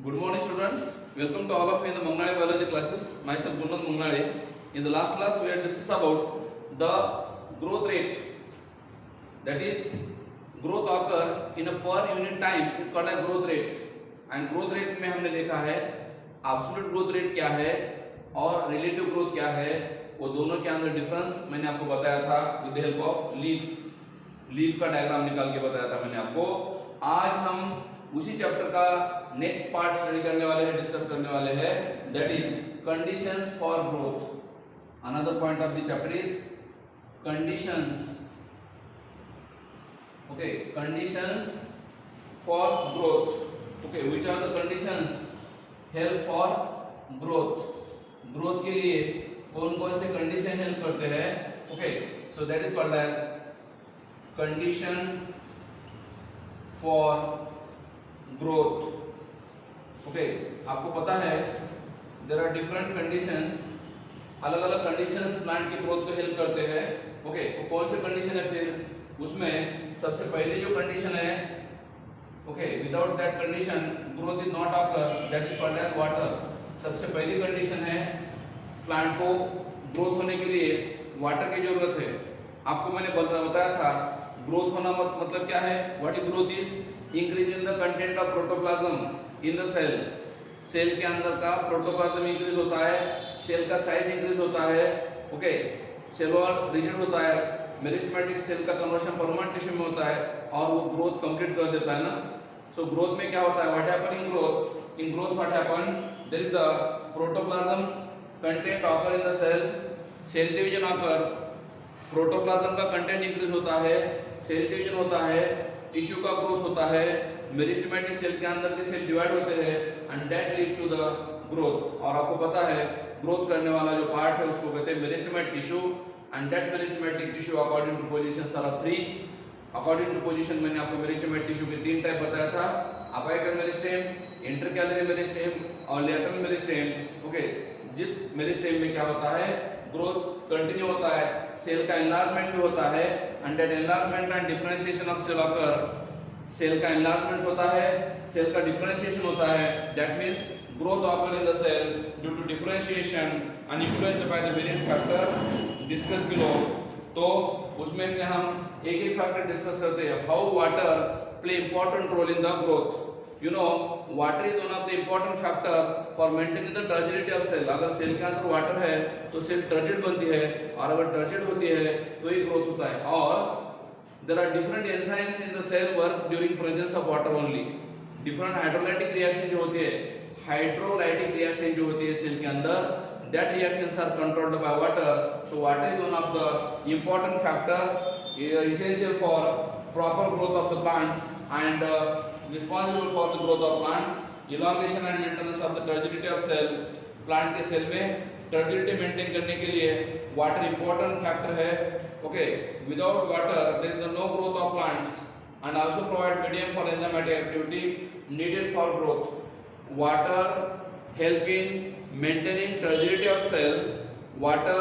Good morning, students. Welcome to all of you in the Mungnade biology classes. Myself Gunnan Mungnade. In the last class, we had discussed about the growth rate. That is, growth occur in a per unit time. It's called a growth rate. And growth rate में हमने देखा है absolute growth rate क्या है और relative growth क्या है. वो दोनों के अंदर डिफरेंस मैंने आपको बताया था with the help of leaf का डायग्राम निकाल के बताया था मैंने आपको. आज हम उसी चैप्टर का नेक्स्ट पार्ट स्टडी करने वाले हैं, डिस्कस करने वाले हैं, that is conditions for growth. Another point of the chapter is conditions. Okay, conditions for growth. Okay, which are the conditions help for growth. Growth के लिए कौन कौन से कंडीशन हेल्प करते हैं? Okay, so that is called as condition for growth. Okay, आपको पता है देयर आर डिफरेंट कंडीशंस. अलग अलग कंडीशंस प्लांट की ग्रोथ को हेल्प करते हैं. ओके, तो कौन से कंडीशन है? फिर उसमें सबसे पहली जो कंडीशन है, okay, without that condition growth is not occur, that is called as water. सबसे पहली कंडीशन है प्लांट को ग्रोथ होने के लिए वाटर की जरूरत है. आपको मैंने बताया था ग्रोथ होना मतलब क्या है. What is growth? Is increase in the content of protoplasm in the cell. Cell के अंदर का प्रोटोप्लाज्म इंक्रीज होता है, सेल का साइज इंक्रीज होता है. ओके, सेल वॉल रिजिड होता है, मेरिस्टेमेटिक सेल का कन्वर्शन परमानेंट टिश्यू में होता है और वो ग्रोथ कंप्लीट कर देता है ना. सो ग्रोथ में क्या होता है? What happen in growth? In growth what happen? There is the protoplasm content occur in the cell. Cell division occur, protoplasm का कंटेंट इंक्रीज होता है, सेल डिवीजन होता है, टिश्यू का ग्रोथ होता है, मेरिस्टेमेटिक सेल के अंदर के सेल डिवाइड होते हैं and that lead to the growth. और आपको पता है ग्रोथ करने वाला जो पार्ट है उसको कहते हैं meristematic tissue. And that meristematic tissue according to positions are 3. According to position मैंने आपको मेरिस्टेमेटिक टिश्यू के 3 टाइप बताया था. अपिकल मेरिस्टेम, इंटरकैलरी मेरिस्टेम और लेटरल मेरिस्टेम. ओके, जिस मेरिस्टेम में क्या होता है? ग्रोथ कंटिन्यू होता है, सेल का एनलार्जमेंट भी होता है and that enlargement and differentiation of cell occur. Cell का एनलार्जमेंट होता है, सेल का डिफरेंशिएशन होता है. That means growth occur in the cell due to differentiation and influenced by the various factor discuss below. तो उसमें से हम एक एक फैक्टर डिस्कस करते हैं. How water play important role in the growth. You know, water is one of the important factor for maintaining the turgidity of cell. अगर cell के अंदर वाटर है तो सेल टर्जिड बनती है और अगर टर्जिड होती है तो ही ग्रोथ होता है. और there are different enzymes in the cell work during presence of water only. different hydrolytic reaction जो होती है, हाइड्रोलाइटिक रिएक्शन जो होती है सेल के अंदर, that reactions are controlled by water. So water is one of the important factor essential for proper growth of the plants and responsible for the growth of plants. elongation and maintenance of the turgidity of cell. Plant के cell में turgidity maintain करने के लिए water important factor है. Okay, without water there is no growth of plants and also provide medium for enzymatic activity needed for growth. Water help in maintaining turgidity of cell. Water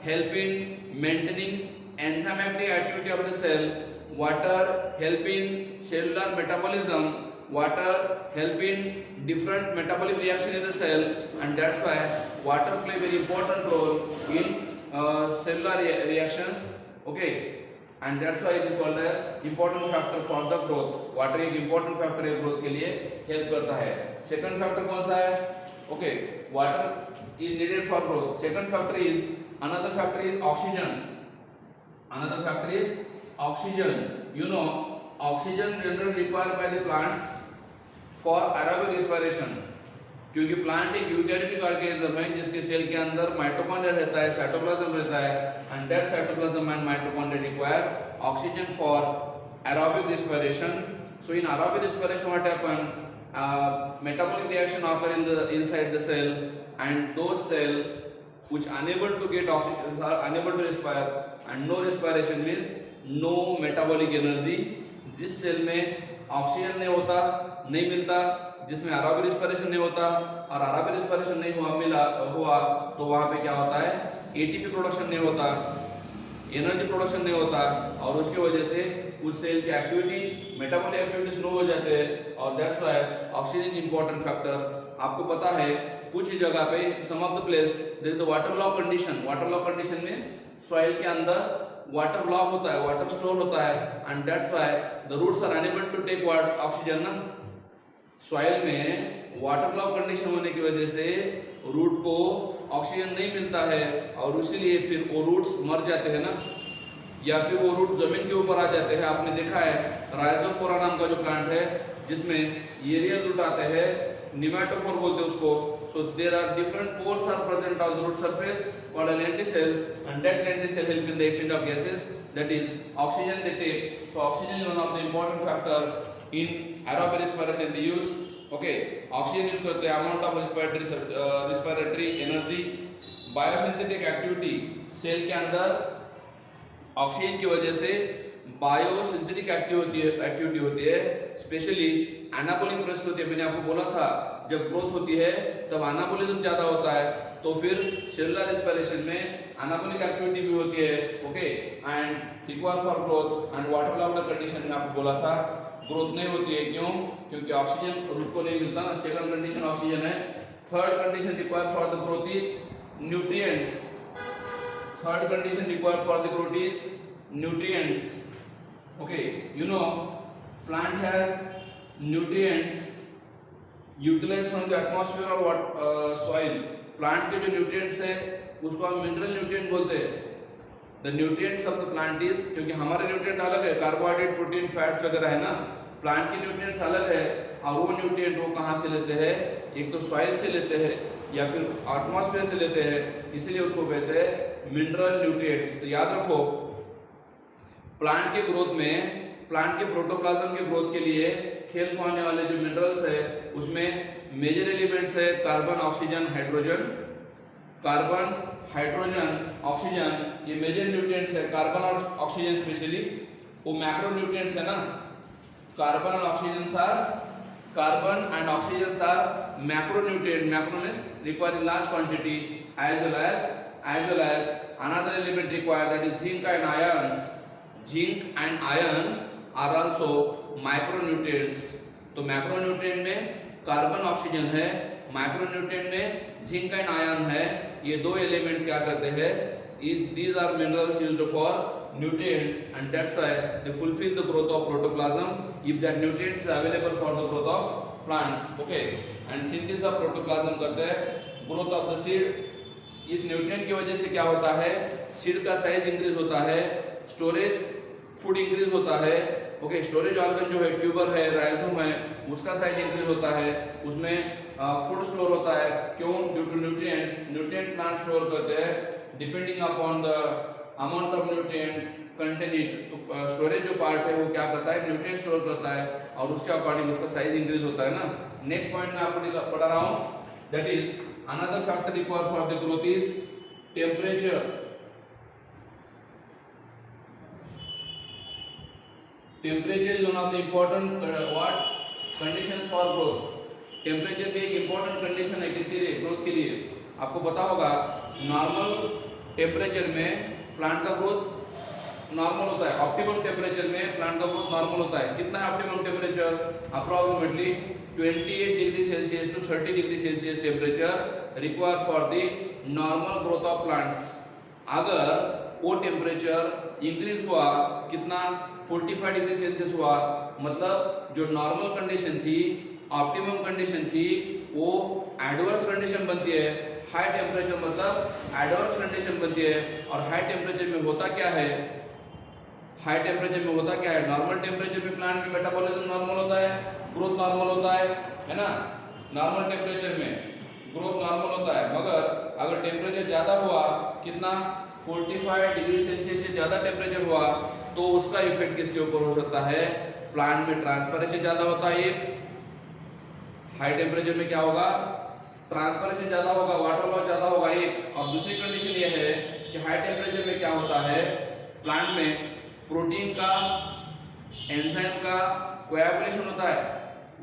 help in maintaining enzymatic activity of the cell. Water help in cellular metabolism. Water help in different metabolic reaction in the cell, and that's why water play very important role in cellular reactions. Okay, and that's why it is called as important factor for the growth. Water एक important factor है growth के लिए help करता है. Second factor कौन सा है? Okay, water is needed for growth. Second factor is another factor is oxygen. Another factor is oxygen. You know, oxygen generally required by the plants for aerobic respiration. क्योंकि plant एक eukaryotic organism है जिसके cell के अंदर mitochondria रहता है, cytoplasm रहता है and that cytoplasm and mitochondria require oxygen for aerobic respiration. So in aerobic respiration what happen? Metabolic reaction occur in the inside the cell and those cell which unable to get oxygen are unable to respire and no respiration means no metabolic energy. जिस cell में oxygen नहीं होता, नहीं मिलता, जिसमें aerobic respiration नहीं होता और एरोबिक रेस्पिरेशन नहीं हुआ तो वहां पे क्या होता है? एटीपी प्रोडक्शन नहीं होता, एनर्जी प्रोडक्शन नहीं होता और उसकी वजह से उस सेल की एक्टिविटी मेटाबॉलिक एक्टिविटी स्लो हो जाते हैं और that's why oxygen important factor. आपको पता है कुछ जगह पे some of the place there is the water lock condition. Water lock condition means soil के अंदर वाटर ब्लॉक होता है, वाटर स्टोर होता है and that's why the roots are unable to take what oxygen ना। सॉइल में water block condition होने की वजह से रूट को ऑक्सीजन नहीं मिलता है और इसीलिए फिर वो रूट्स मर जाते हैं ना, या फिर वो रूट जमीन के ऊपर आ जाते हैं। आपने देखा है राइजोफोरा नाम का जो प्लांट है जिसमें एरियल रूट आते हैं, निमेटोफोर बोलते हैं उसको। So there are different pores are present on the root surface called lenticels and that lenticel help in the exchange of gases that is oxygen they take. So oxygen is one of the important factor in aerobic respiration they use. Okay, oxygen use करते हैं amount of respiratory energy. Biosynthetic activity cell के अंदर oxygen की वजह से biosynthetic activity होती है, specially anabolic process होती है। मैंने आपको बोला था जब ग्रोथ होती है तब एनाबॉलिज्म ज्यादा होता है, तो फिर सेलुलर रेस्पिरेशन में एनाबॉलिक एक्टिविटी भी होती है। Okay, and require for growth and water locked condition में आपको बोला था ग्रोथ नहीं होती है। क्यों? क्योंकि ऑक्सीजन रूट को नहीं मिलता ना। सेकंड कंडीशन ऑक्सीजन है। Third condition require for the growth is nutrients. Third condition required for the growth is nutrients. Okay, you know plant has nutrients utilized from the atmosphere or what soil. Plant के जो nutrients है उसको हम mineral nutrient बोलते हैं। The nutrients of the plant is, क्योंकि हमारे nutrient अलग है, कार्बोहाइड्रेट, प्रोटीन, फैट्स वगैरह है ना। प्लांट के nutrients अलग है और वो nutrient वो कहाँ से लेते हैं? एक तो soil से लेते हैं या फिर एटमॉस्फेयर से लेते हैं, इसलिए उसको कहते हैं मिनरल न्यूट्रिएंट्स। तो याद रखो प्लांट के ग्रोथ में, प्लांट के प्रोटोप्लाज्म के ग्रोथ के लिए हेल्प होने वाले जो मिनरल्स है उसमें मेजर एलिमेंट्स है carbon, oxygen, hydrogen. Carbon, hydrogen, oxygen ये मेजर न्यूट्रिएंट्स है। कार्बन और ऑक्सीजन स्पेशली वो मैक्रो न्यूट्रिएंट्स है ना। कार्बन और oxygen are carbon and oxygen are macronutrient. Macro means required in large quantity, as well as another element required, that is zinc and ions. Zinc and ions are also micronutrients. तो macronutrient में carbon, oxygen है, micronutrient में zinc and ion है। ये दो element क्या करते हैं? These are minerals used for nutrients and that's why they fulfill the growth of protoplasm if that nutrients are available for the growth of plants. Okay, and synthesis of protoplasm करते हैं growth of the seed। इस nutrient की वजह से क्या होता है? Seed का साइज इंक्रीज होता है, स्टोरेज फूड इंक्रीज होता है। ओके, स्टोरेज ऑर्गन जो है ट्यूबर है, राइजोम है, उसका साइज इंक्रीज होता है, उसमें फूड स्टोर होता है। क्यों? Due to nutrients. Nutrient plant store करते हैं depending upon the amount of nutrient contain it. तो स्टोरेज जो पार्ट है वो क्या करता है? न्यूट्रिएंट स्टोर करता है और उसके अकॉर्डिंग उसका साइज इंक्रीज होता है ना। नेक्स्ट पॉइंट मैं आपको पढ़ा रहा हूँ, that is another factor required for the growth is temperature. Temperature is one of the important what conditions for growth. Temperature भी एक इम्पोर्टेंट कंडीशन है किसके लिए? ग्रोथ के लिए। आपको पता होगा नॉर्मल टेम्परेचर में प्लांट का ग्रोथ नॉर्मल होता है। ऑप्टिमम टेम्परेचर में प्लांट का ग्रोथ नॉर्मल होता है। कितना है optimum temperature? Approximately 28 degree Celsius to 30 degree Celsius temperature require for the normal growth of plants. अगर वो टेम्परेचर इंक्रीज हुआ कितना? 45 डिग्री सेल्सियस हुआ, मतलब जो नॉर्मल कंडीशन थी, ऑप्टिमम कंडीशन थी, वो एडवर्स कंडीशन बनती है। हाई टेम्परेचर मतलब एडवर्स कंडीशन बनती है। और हाई टेम्परेचर में होता क्या है? हाई टेम्परेचर में होता क्या है? नॉर्मल टेम्परेचर में प्लांट में मेटाबॉलिज्म नॉर्मल होता है, ग्रोथ नॉर्मल होता है ना। नॉर्मल टेम्परेचर में ग्रोथ नॉर्मल होता है, मगर अगर टेम्परेचर ज्यादा हुआ, कितना? 45 डिग्री सेल्सियस से ज्यादा टेम्परेचर हुआ तो उसका इफेक्ट किसके ऊपर हो सकता है? प्लांट में ट्रांसपिरेशन ज्यादा होता है। एक हाई टेम्परेचर में क्या होगा? ट्रांसपिरेशन ज्यादा होगा, वाटर लॉस ज्यादा होगा एक। और दूसरी कंडीशन ये है कि हाई टेम्परेचर में क्या होता है? प्लांट में प्रोटीन का, एंजाइम का कोएगुलेशन होता है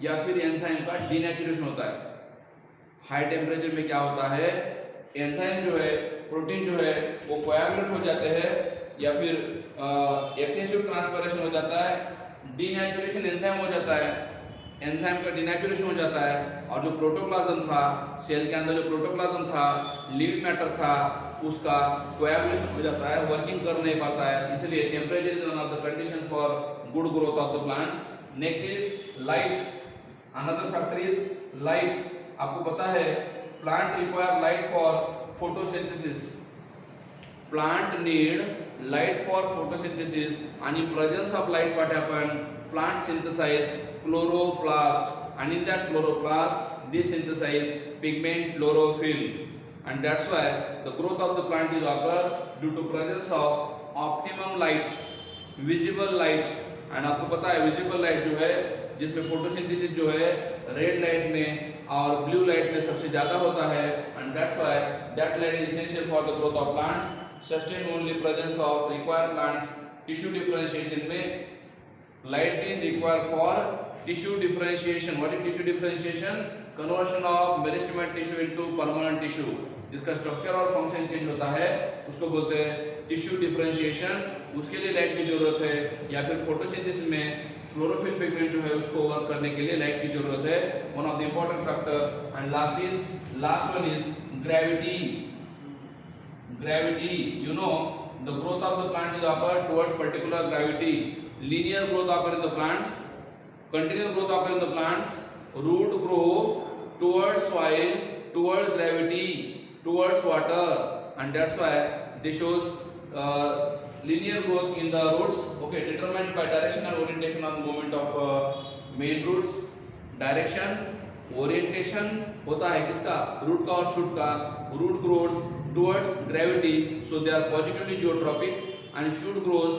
या फिर एंजाइम का डीनेचुरेशन होता है। हाई टेम्परेचर में क्या होता है? एंजाइम जो है, प्रोटीन जो है वो कोएगुलेट हो जाते हैं या फिर एक्सटेंसिव ट्रांसपिरेशन हो जाता है, डीनेचुरेशन एंजाइम हो जाता है, एंजाइम का डीनेचुरेशन हो जाता है, और जो प्रोटोप्लाज्म था, सेल के अंदर जो प्रोटोप्लाज्म था, लिविंग मैटर था, उसका कोएगुलेशन हो जाता है, वर्किंग कर नहीं पाता है। इसलिए temperature is one of the conditions for good growth of the plants. Next is light, another factor is light. आपको पता है plant require light for photosynthesis, plant need light for photosynthesis, and in presence of light what happen, plant synthesize chloroplast, and in that chloroplast they synthesize pigment chlorophyll, and that's why the growth of the plant is occur due to presence of optimum light, visible light। and आपको पता है visible light जो है, जिसमें photosynthesis जो है red light में और ब्लू लाइट में सबसे ज्यादा होता है, and that's why that light is essential for the growth of plants, sustain only presence of required plants tissue differentiation में light is required for tissue differentiation। what is tissue differentiation? conversion of meristematic tissue into permanent tissue, जिसका structure और function change होता है, उसको बोलते हैं tissue differentiation. उसके लिए लाइट की जरूरत है, या फिर फोटोसिंथेसिस में क्लोरोफिल पिगमेंट जो है उसको वर्क करने के लिए लाइट की जरूरत है, one of the important factor. And last one is gravity. Gravity, you know, the growth of the plant is occur towards particular gravity, linear growth occur in the plants, continuous growth occur in the plants, root grow towards soil, towards gravity, towards water, and that's why this shows linear growth in the roots, okay, determined by direction and orientation of movement of main roots। direction, orientation होता है किसका? Root का और shoot का। Root grows towards gravity, so they are positively geotropic, and shoot grows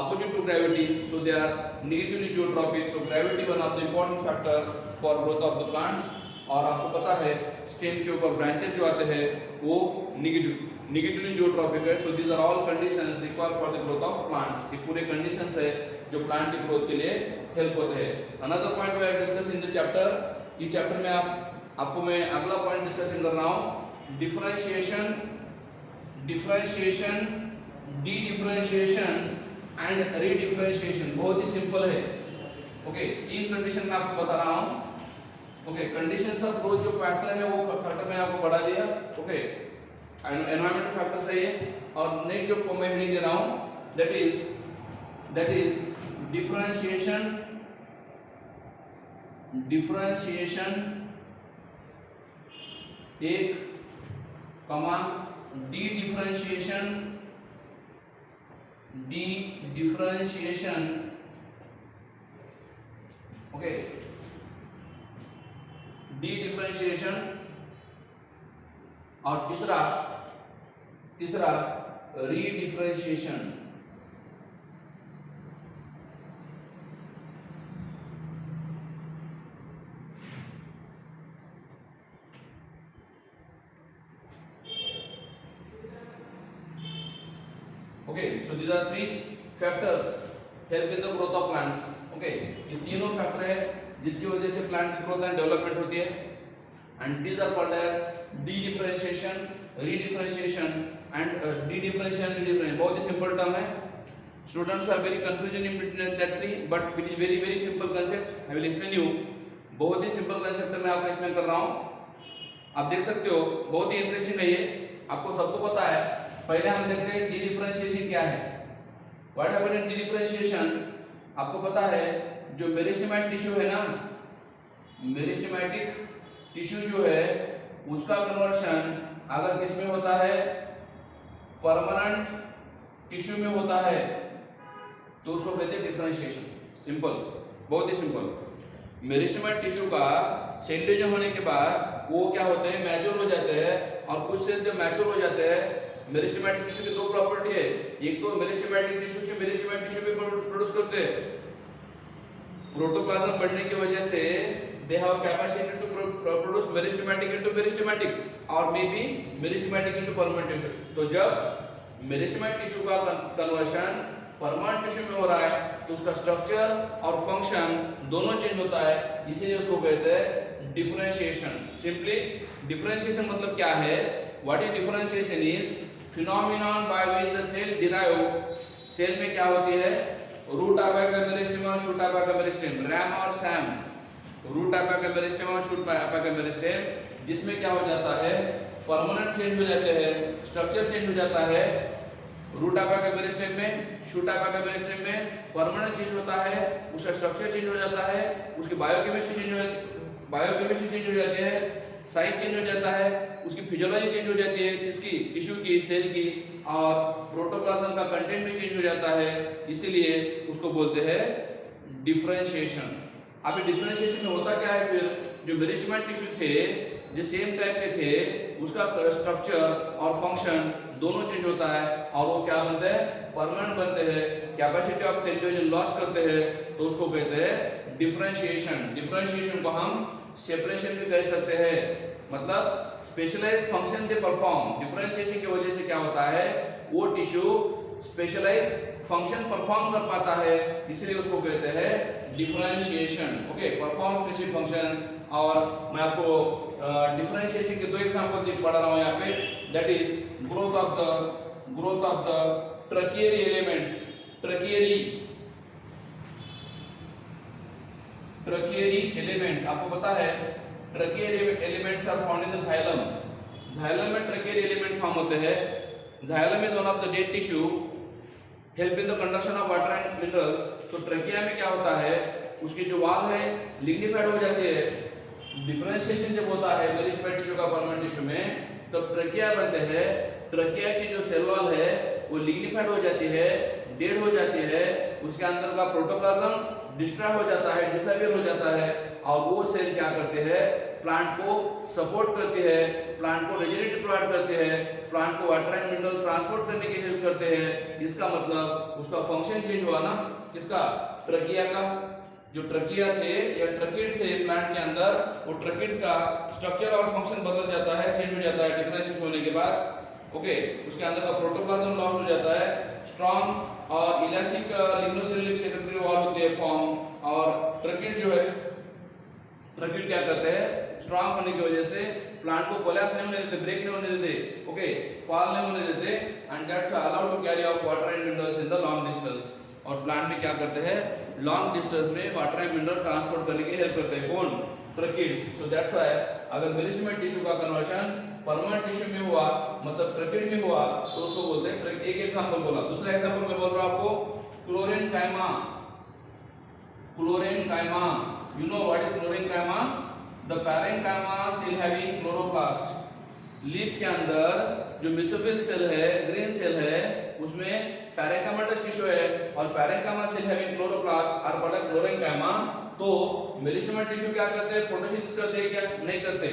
opposite to gravity, so they are negatively geotropic। so gravity one of the important factor for growth of the plants। और आपको पता है stem के ऊपर branches जो आते हैं वो नेगेटिवली जियोट्रॉपिक है। So these are all conditions required for the growth of plants. ये पूरे कंडीशंस है जो प्लांट की ग्रोथ के लिए हेल्प होते हैं। Another point we are discuss in the chapter, ये चैप्टर में आपको मैं अगला पॉइंट डिस्कशन कर रहा हूँ, differentiation, dedifferentiation and redifferentiation. बहुत ही सिंपल है, ओके। तीन कंडीशन मैं आपको बता रहा हूँ, ओके। कंडीशंस ऑफ ग्रोथ जो फैक्टर है वो फैक्टर मैंने आपको बढ़ा दिया, ओके। एनवायरमेंटल फैक्टर सही है। और नेक्स्ट जो मैं हेडिंग दे रहा हूँ दैट इज डिफरेंशिएशन एक कमा D differentiation, okay, D differentiation. और तीसरा रीडिफरेंशिएशन। okay, so these are three factors help in the growth of plants, okay। ये तीनों फैक्टर है जिसकी वजह से प्लांट की ग्रोथ एंड डेवलपमेंट होती है, and these are called as dedifferentiation, redifferentiation and dedifferentiation. बहुत ही सिंपल टर्म है, students are very confusion in between that three, but it is very very simple concept. I will explain you. बहुत ही simple concept है, मैं आपको explain कर रहा हूँ। आप देख सकते हो, बहुत ही इंटरेस्टिंग है ये, आपको सबको पता है। पहले हम देखते हैं डी डिफरेंशिएशन क्या है। What happened in D differentiation? आपको पता है जो मेरिस्टेमेटिक टिश्यू है ना, मेरिस्टेमेटिक टिश्यू जो है उसका कन्वर्शन अगर किस में होता है, परमानेंट टिश्यू में होता है, तो उसको कहते हैं डिफरेंशिएशन। सिंपल, बहुत ही सिंपल। मेरिस्टेमेटिक टिश्यू का सेंट्रोजन होने के बाद वो क्या होते हैं, मैच्योर हो जाते हैं, और कुछ सेल्स जब मैच्योर हो जाते हैं, मेरिस्टेमेटिक टिश्यू की दो प्रॉपर्टी है, एक तो मेरिस्टेमेटिक टिश्यू से मेरिस्टेमेटिक टिश्यू भी प्रोड्यूस करते हैं। प्रोटोप्लाज्म बढ़ने की वजह से they have capacity to produce meristematic into meristematic और may be meristematic into permanent tissue। तो जब मेरिस्टेमेटिक टिश्यू का कन्वर्शन परमानेंट टिश्यू में हो रहा है तो उसका स्ट्रक्चर और फंक्शन दोनों चेंज होता है, इसीलिए उसको कहते हैं डिफरेंशिएशन। सिंपली डिफरेंशिएशन मतलब क्या है? What is differentiation? Is phenomenon by which the cell derive cell में क्या होती है, रूट टाइप का मेरिस्टेम और शूट टाइप का मेरिस्टेम, रैम और सैम, रूट टाइप का मेरिस्टेम और शूट टाइप का मेरिस्टेम, जिसमें क्या हो जाता है, परमानेंट चेंज हो जाते हैं, स्ट्रक्चर चेंज हो जाता है। रूट टाइप का मेरिस्टेम में, शूट टाइप का मेरिस्टेम में परमानेंट चेंज होता है, उसका स्ट्रक्चर चेंज हो जाता है, उसकी बायोकेमिस्ट्री चेंज हो जाती है, साइज चेंज हो जाता है, उसकी फिजियोलॉजी चेंज हो जाती है, किसकी, टिश्यू की, सेल की, और प्रोटोप्लाज्म का कंटेंट भी चेंज हो जाता है, इसीलिए उसको बोलते हैं डिफरेंशिएशन। अभी डिफरेंशिएशन में होता क्या है, फिर जो मेरिस्टेमेटिक टिश्यू थे जो सेम टाइप के थे, उसका स्ट्रक्चर और फंक्शन दोनों चेंज होता है और वो क्या बनते हैं, परमानेंट बनते हैं, capacity of cell division loss करते हैं, तो उसको कहते हैं डिफरेंशिएशन। डिफरेंशिएशन को हम सेपरेशन भी कह सकते हैं, मतलब specialised function they perform. Differentiation की वजह से क्या होता है, वो टिश्यू स्पेशलाइज्ड फंक्शन परफॉर्म कर पाता है, इसलिए उसको कहते हैं differentiation. Okay, perform specific function. और मैं आपको डिफरेंशिएशन के दो एग्जांपल पढ़ा रहा हूं यहाँ पे, that is growth of the tracheary elements. Tracheary elements, आपको पता है tracheary elements are found in the xylem. Xylem में ट्रकियरी एलिमेंट फॉर्म होते हैं। Xylem is one of the dead tissue help in the conduction of water and minerals. तो trachea में क्या होता है, उसकी जो वॉल है लिग्निफाइड हो जाती है। डिफरेंशिएशन जब होता है मेरिस्टेमेटिक टिश्यू का परमानेंट टिश्यू में, तब ट्रकिया बनते हैं। ट्रकिया की जो सेल वॉल है वो लिग्निफाइड हो जाती है, डेड हो जाती है, उसके अंदर का प्रोटोप्लाज्म डिस्ट्रॉय हो जाता है, डिसअपियर हो जाता है, और वो सेल क्या करते हैं, प्लांट को सपोर्ट करती है, प्लांट को रिजिडिटी प्रोवाइड करते हैं, प्लांट को वाटर एंड मिनरल ट्रांसपोर्ट करने की हेल्प करते हैं। इसका मतलब उसका फंक्शन चेंज हुआ ना, किसका, ट्रकिया का। जो ट्रकिया थे या ट्रकिड्स थे प्लांट के अंदर, वो ट्रकिड्स का स्ट्रक्चर और फंक्शन बदल जाता है, चेंज हो जाता है डिफरेंशिएशन होने के बाद। ओके, उसके अंदर का प्रोटोप्लाज्म लॉस हो जाता है, स्ट्रॉन्ग और इलास्टिक लिग्नोसेलुलर सेकेंडरी वॉल होती है फॉर्म, और ट्रकिड जो है, ट्रकिड क्या करते हैं, स्ट्रॉन्ग होने की वजह से प्लांट को कोलैप्स नहीं होने देते, ब्रेक नहीं होने देते, ओके, फॉल नहीं होने देते, and that's allowed to carry of water and minerals in the long distance. और प्लांट में क्या करते हैं, लॉन्ग डिस्टेंस में वाटर एंड मिनरल ट्रांसपोर्ट करने की हेल्प करते हैं, कौन, ट्रकिड्स। सो दैट्स व्हाई अगर मेरिस्टेमेटिक टिश्यू का कन्वर्शन परमानेंट टिश्यू में हुआ, मतलब ट्रकिड में हुआ, तो उसको बोलते हैं। एक एग्जांपल बोला, दूसरा एग्जांपल मैं बोल रहा हूं आपको, chlorenchyma. Chlorenchyma, you know what is chlorenchyma? The parenchyma cell having chloroplast। Leaf के अंदर जो मेसोफिल सेल है, ग्रीन सेल है, उसमें पैरेंकाइमाटस टिश्यू है, और parenchyma cell having chloroplast are called chlorenchyma. तो मेरिस्टेमेटिक टिश्यू क्या करते हैं, फोटोसिंथेसिस करते हैं क्या, नहीं करते।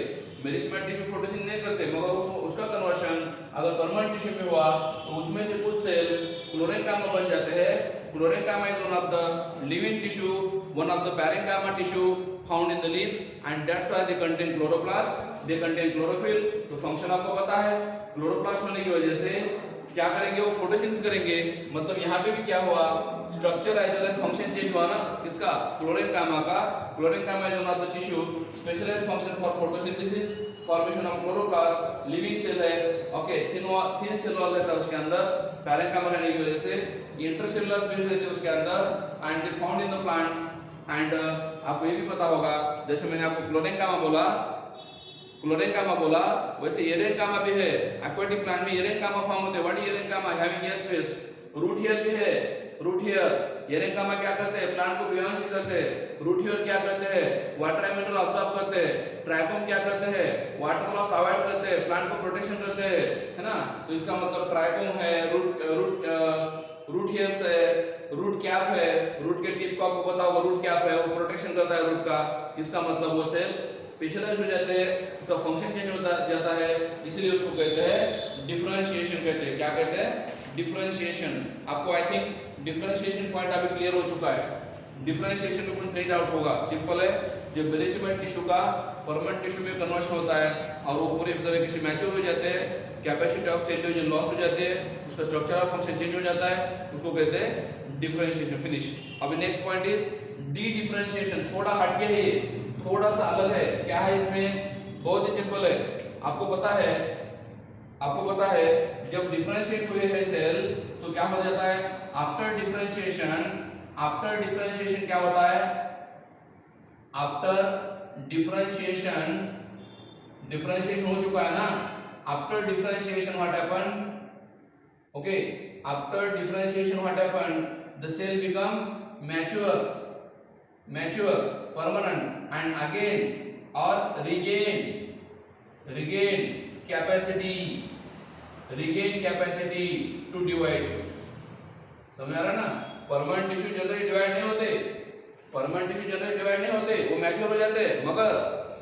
मेरिस्टेमेटिक टिश्यू फोटोसिंथेसिस नहीं करते, मगर उसका कन्वर्शन अगर परमानेंट टिश्यू में हुआ, तो उसमें से कुछ सेल क्लोरेनकाइमा बन जाते हैं। Chlorenchyma is one of the living tissue, one of the parenchyma tissue found in the leaf, and that's why they contain chloroplast, they contain chlorophyll। तो फंक्शन आपको पता है, क्लोरोप्लास्ट होने की वजह से क्या करेंगे, वो फोटोसिंथेसिस करेंगे। मतलब यहाँ पे भी क्या हुआ, structure as well as function change हुआ ना, किसका, क्लोरेनकाइमा का। Chlorenchyma is one of the tissue specialised function for photosynthesis, formation of chloroplast, living cell है, ओके, थिन सेल वॉल रहता है उसके अंदर, पैरेंकाइमा रहने की वजह से इंटरसेलुलर स्पेस रहते हैं उसके अंदर, and they found in the plants. And आपको ये भी पता होगा, जैसे मैंने आपको क्लोरेनकाइमा बोला, वैसे एरेनकाइमा भी है। एक्वाटिक प्लांट में एरेनकाइमा फॉर्म होते हैं। What is aerenchyma? Having air space. Root hair भी है, रूट हेयर। एरेनकाइमा क्या करते हैं, प्लांट को बुयांसी करते हैं। रूट हेयर क्या करते हैं, वाटर एंड मिनरल अब्सॉर्ब करते हैं। ट्राइकोम क्या करते हैं, वाटर लॉस अवॉइड करते हैं, प्लांट को प्रोटेक्शन करते हैं, है ना। तो इसका मतलब ट्राइकोम है, रूट हेयर्स है, रूट कैप है, रूट के टिप को आपको पता होगा, रूट कैप है, वो प्रोटेक्शन करता है रूट का। इसका मतलब वो सेल स्पेशलाइज हो जाते हैं, उसका फंक्शन चेंज होता जाता है, इसलिए उसको कहते हैं डिफरेंशिएशन। कहते हैं, क्या कहते हैं, डिफरेंशिएशन। आपको आई थिंक डिफरेंशिएशन पॉइंट अभी क्लियर हो चुका है। डिफरेंशिएशन में कुछ नहीं डाउट होगा, सिंपल है। जब मेरिस्टेमेटिक टिश्यू का परमानेंट टिश्यू में कन्वर्शन होता है और वो पूरे तरीके से मैच्योर हो जाते हैं, capacity of cell division loss हो जाते हैं, उसका स्ट्रक्चर और फंक्शन चेंज हो जाता है, उसको कहते हैं डिफरेंशिएशन। फिनिश। अभी next point is D differentiation. थोड़ा हटके है, थोड़ा सा अलग है। क्या है इसमें, बहुत ही सिंपल है। आपको पता है जब डिफरेंशिएट हुए हैं सेल तो क्या हो जाता है, आफ्टर डिफरेंशिएशन क्या होता है? आफ्टर डिफरेंशिएशन हो चुका है ना, after differentiation what happen? Okay, after differentiation what happen? The cell become mature, permanent, and again or regain capacity to divides. समझ आ रहा ना? परमानेंट टिश्यू जनरली डिवाइड नहीं होते, वो मैच्योर हो जाते हैं, मगर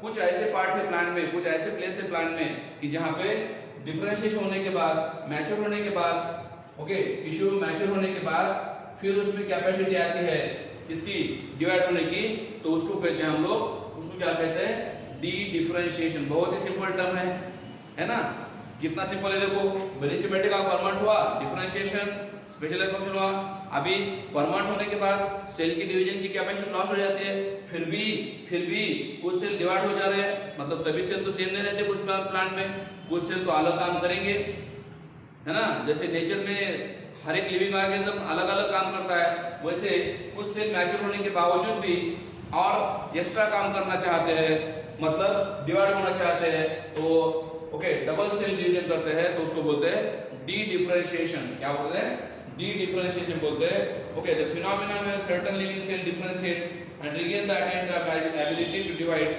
कुछ ऐसे पार्ट है प्लांट में, कुछ ऐसे प्लेस है प्लांट में कि जहां पे डिफरेंशिएशन होने के बाद, मैच्योर होने के बाद, ओके, टिश्यू मैच्योर होने के बाद फिर उसमें कैपेसिटी आती है किसकी? डिवाइड होने की, तो उसको कहते हैं हम लोग, उसको क्या कहते हैं? D differentiation. बहुत ही सिंपल टर्म है ना? कितना सिंपल है देखो, मेरिस्टेमेटिक का परमानेंट हुआ, डिफरेंशिएशन स्पेशलाइज्ड फंक्शन हुआ। अभी परमानेंट होने के बाद सेल की डिवीजन की कैपेसिटी लॉस हो जाती है, फिर भी कुछ सेल डिवाइड हो जा रहे हैं, मतलब सभी सेल तो सेम नहीं रहते, कुछ प्लांट में कुछ सेल तो अलग काम करेंगे, है ना? जैसे नेचर में हर एक लिविंग ऑर्गेनिज्म अलग अलग काम करता है, वैसे कुछ सेल मैच्योर होने के बावजूद भी और एक्स्ट्रा काम करना चाहते हैं, मतलब डिवाइड होना चाहते हैं, तो ओके डबल सेल डिवीजन करते हैं, तो उसको बोलते हैं डी डिफरेंशिएशन। क्या बोलते हैं? डी डिफरेंशिएशन बोलते हैं। ओके, द फिनोमेनन में certain living cell differentiate and regain the ability to divide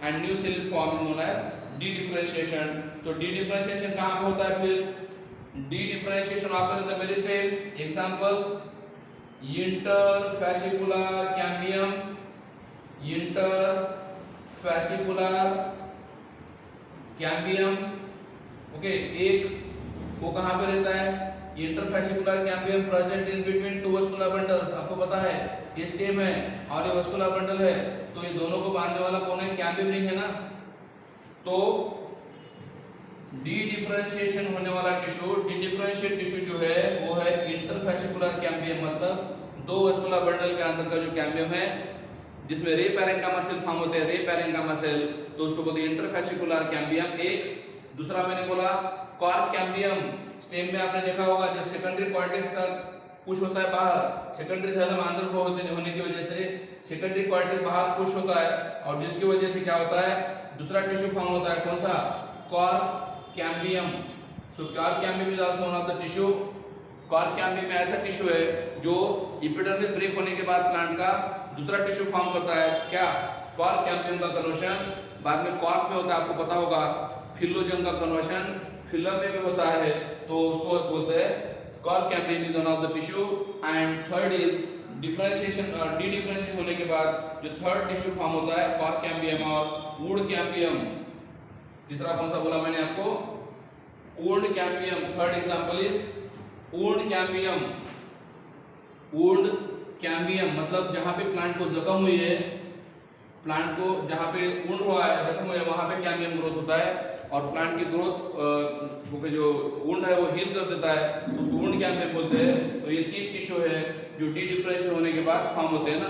and new cell is forming known as dedifferentiation. तो डी डिफरेंशिएशन कहां पे होता है? फिर dedifferentiation occurs in the meristem. Example, interfascicular cambium, okay, एक वो कहां पे रहता है? Interfascicular cambium present in between two vascular bundles. आपको पता है ये स्टेम है और ये वस्कुलर बंडल है, तो ये दोनों को बांधने वाला कौन है? कैम्बियम रिंग है ना। तो डी डिफरेंशिएशन होने वाला टिश्यू, डी डिफरेंशिएट टिश्यू जो है वो है इंटरफैसिकुलर कैम्बियम, मतलब दो वस्कुलर बंडल के अंदर का जो कैम्बियम है, जिसमें रे पैरेंकाइमा सेल फॉर्म होते हैं, रे पैरेंकाइमा सेल, तो उसको बोलते हैं इंटरफैसिकुलर कैम्बियम। एक दूसरा मैंने बोला कॉर्क कैम्बियम। स्टेम में आपने देखा होगा जब सेकेंडरी कॉर्टेक्स का पुश होता है बाहर, सेकेंडरी जाइलम अंदर को होने की वजह से सेकेंडरी कॉर्टेक्स बाहर पुश होता है, और जिसकी वजह से क्या होता है? दूसरा टिश्यू फॉर्म होता है, कौन सा? Cork cambium. So cork cambium is also one of the tissue. Cork cambium में ऐसा टिश्यू है जो एपिडर्मिस ब्रेक होने के बाद प्लांट का दूसरा टिश्यू फॉर्म करता है। क्या? कॉर्क कैम्बियम का कन्वर्शन बाद में कॉर्क में होता है, आपको पता होगा। फिलोजन का कन्वर्शन फिलम में भी होता है, तो उसको बोलते हैं cork cambium is one of the tissue. And third is differentiation, D differentiation होने के बाद जो थर्ड टिश्यू फॉर्म होता है कॉर्क कैम्बियम और वुड कैम्बियम। तीसरा कौन सा बोला मैंने आपको? Would cambium. Third example is would cambium. Would cambium मतलब जहां पे प्लांट को जख्म हुई है, प्लांट को जहां पे वुंड हुआ है, जख्म हुआ है, वहां पे कैम्बियम ग्रोथ होता है, और प्लांट की ग्रोथ जो वुंड है वो हील कर देता है, उसको वुंड कैम्बियम बोलते हैं। तो ये तीन टिश्यू है जो डी डिफरेंशिएशन होने के बाद फॉर्म होते हैं ना।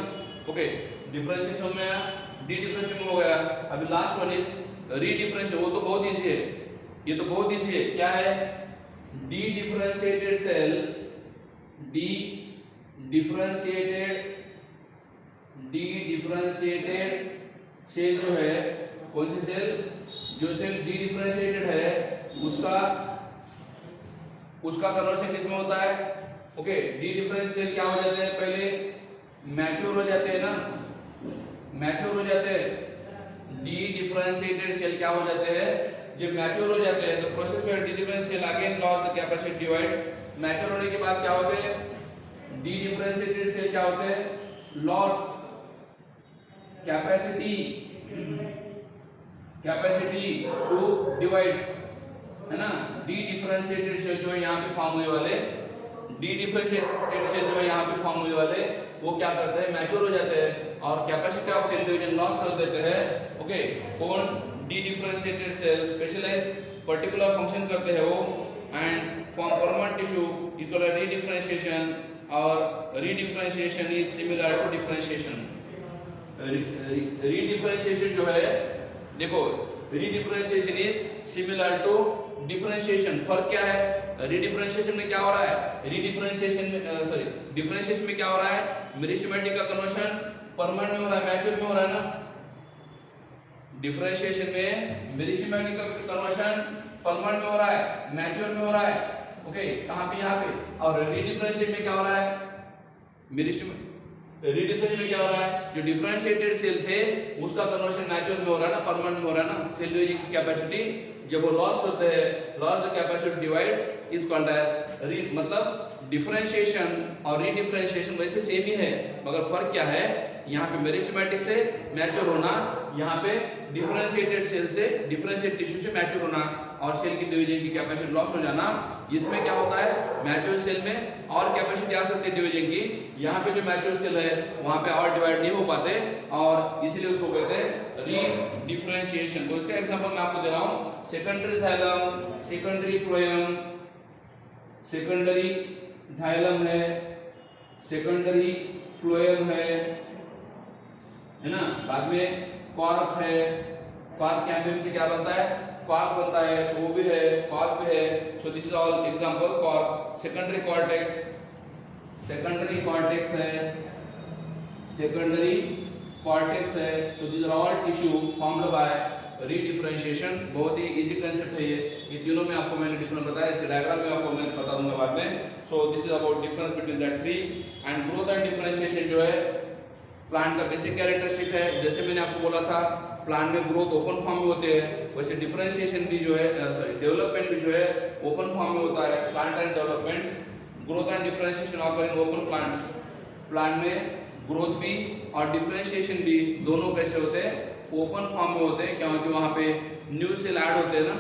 ओके, डिफरेंशिएशन में डी डिफरेंशिएशन हो गया। अभी लास्ट वन इज री डिफरेंशिएशन। वो तो बहुत इजी है, ये तो बहुत इजी है। क्या है? D differentiated cell, D differentiated cell जो है, कौन सी सेल? जो सेल डी डिफरेंशिएटेड है उसका कन्वर्शन किसमें होता है? ओके, डी डिफरेंशिएटेड सेल क्या हो जाते हैं? पहले मैच्योर हो जाते हैं ना, मैच्योर हो जाते हैं। डी डिफरेंशिएटेड सेल क्या हो जाते हैं? जब मैच्योर हो जाते हैं तो प्रोसेस में D differentiated cell again loss the capacity divides. Mature होने के बाद क्या होते हैं? डी डिफरेंशिएटेड सेल क्या होते हैं? लॉस कैपेसिटी टू डिवाइड्स, है ना। डी डिफरेंशिएटेड सेल जो यहाँ पे फॉर्म हुए वाले, डी डिफरेंशिएटेड सेल जो यहाँ पे फॉर्म हुए वाले, वो क्या करते हैं? मैच्योर हो जाते हैं और capacity of cell division loss कर देते हैं। ओके, कौन? The differentiated cell specialize particular function करते हैं वो, and form permanent tissue equal dedifferentiation, और redifferentiation is similar to differentiation. Redifferentiation जो है, देखो, redifferentiation is similar to differentiation, फर्क क्या है? रीडिफरेंशिएशन में क्या हो रहा है? डिफरेंशिएशन में क्या हो रहा है? मेरिस्टेमेटिक का कन्वर्शन परमानेंट में हो रहा है, मैच्योर में हो रहा है ना। डिफरेंशिएशन में मेरिस्टेमेटिक का कन्वर्शन परमानेंट में हो रहा है, मैच्योर में हो रहा है। ओके, कहां पे? यहां पे। और रीडिफरेंशिएशन में क्या हो रहा है? रीडिफरेंशिएशन में क्या हो रहा है? जो डिफरेंशिएटेड सेल थे उसका कन्वर्शन मैच्योर में हो रहा है ना, परमानेंट में हो रहा है ना। सेल डिवीजन की कैपेसिटी जब वो लॉस होते हैं, loss the capacity divides is called as मतलब डिफरेंशिएशन और रीडिफरेंशिएशन वैसे सेम ही है, मगर फर्क क्या है? यहाँ पे मेरिस्टेमेटिक से मैच्योर होना, यहाँ पे डिफरेंशिएटेड सेल से, डिफरेंशिएटेड टिश्यू से मैच्योर होना, और सेल की डिवीजन की कैपेसिटी लॉस हो जाना। इसमें क्या होता है? मैच्योर सेल में और कैपेसिटी आ सकती है डिवीजन की, यहाँ पे जो मैच्योर सेल है वहां पे और डिवाइड नहीं हो पाते, और इसीलिए उसको कहते हैं रीडिफरेंशिएशन। तो इसका एग्जांपल मैं आपको दे रहा हूं, secondary xylem, secondary phloem, secondary xylem है, सेकेंडरी फ्लोएम है ना। बाद में कॉर्क है, कॉर्क कैम्बियम से क्या बनता है? कॉर्क बनता है, तो वो भी है, कॉर्क भी है। So this is all example cork. Secondary cortex, secondary cortex है, सेकेंडरी कॉर्टेक्स है। So this are all tissue formed by redifferentiation. बहुत ही इजी कांसेप्ट है ये तीनों में आपको मैंने डिफरेंस बताया, इसके डायग्राम में आपको मैं बता दूंगा बाद में। सो this is about difference between that three. And growth and differentiation जो है प्लांट का बेसिक कैरेक्टरिस्टिक है। जैसे मैंने आपको बोला था प्लांट में ग्रोथ ओपन फॉर्म में होते हैं, वैसे डिफरेंशिएशन भी जो है डेवलपमेंट भी जो है ओपन फॉर्म में होता है। Plant and developments, growth and differentiation occur in open plants. Plant में ग्रोथ भी और डिफरेंशिएशन भी दोनों कैसे होते हैं? ओपन फॉर्म में होते हैं, क्योंकि वहां पे न्यू सेल ऐड होते हैं ना।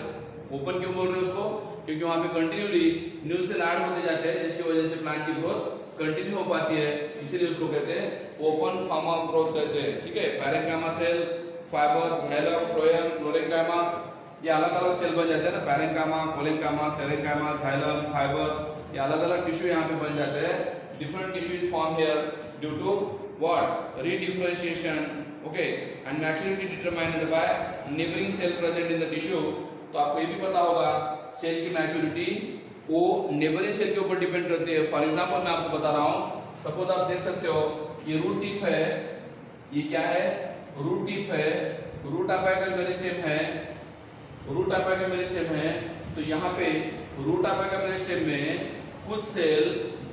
ओपन क्यों बोल रहे हैं उसको? क्योंकि वहां पे कंटिन्यूली न्यू सेल ऐड होते जाते हैं, जिसकी वजह से प्लांट की ग्रोथ कंटिन्यू हो पाती है, इसीलिए उसको कहते हैं ओपन फॉर्म ऑफ ग्रोथ कहते हैं। ठीक है, parenchyma cell, fibre, xylem, phloem, chlorenchyma, ये अलग अलग सेल बन जाते हैं ना। Parenchyma, collenchyma, sclerenchyma, xylem, fibres, ये अलग अलग टिश्यू यहाँ पे बन जाते हैं। Different tissues form here due to what? Redifferentiation. Okay, and maturity determined by neighbouring cell present in the tissue. तो आपको ये भी पता होगा सेल की मैच्योरिटी वो नेबरिंग सेल के ऊपर डिपेंड करती है। फॉर एग्जांपल मैं आपको बता रहा हूँ, सपोज आप देख सकते हो ये रूट टिप है, ये क्या है? रूट टिप है, रूट अपिकल मेरिस्टेम है, रूट अपिकल मेरिस्टेम है। तो यहाँ पे रूट अपिकल मेरिस्टेम में कुछ सेल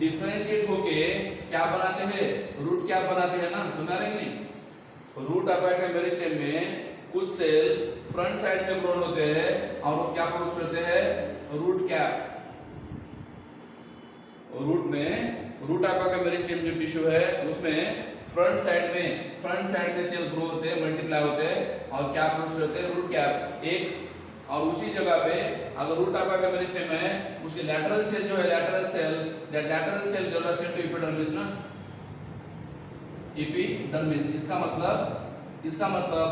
डिफरेंशिएट होके क्या बनाते हैं? रूट क्या बनाते हैं ना, सुना रहे नहीं? रूट अपिकल मेरिस्टेम में कुछ सेल फ्रंट साइड में ग्रोन होते हैं और वो क्या प्रोड्यूस करते हैं? Root cap. रूट में, रूट अपिकल मेरिस्टेम जो टिश्यू है उसमें फ्रंट साइड में सेल ग्रो होते हैं, मल्टीप्लाई होते हैं और क्या प्रोड्यूस करते हैं? Root cap. एक और उसी जगह पे अगर रूट अपिकल मेरिस्टेम है, उसके लैटरल सेल जो है, lateral cell, that lateral cell develops into epidermis ना, एपिडर्मिस। इसका मतलब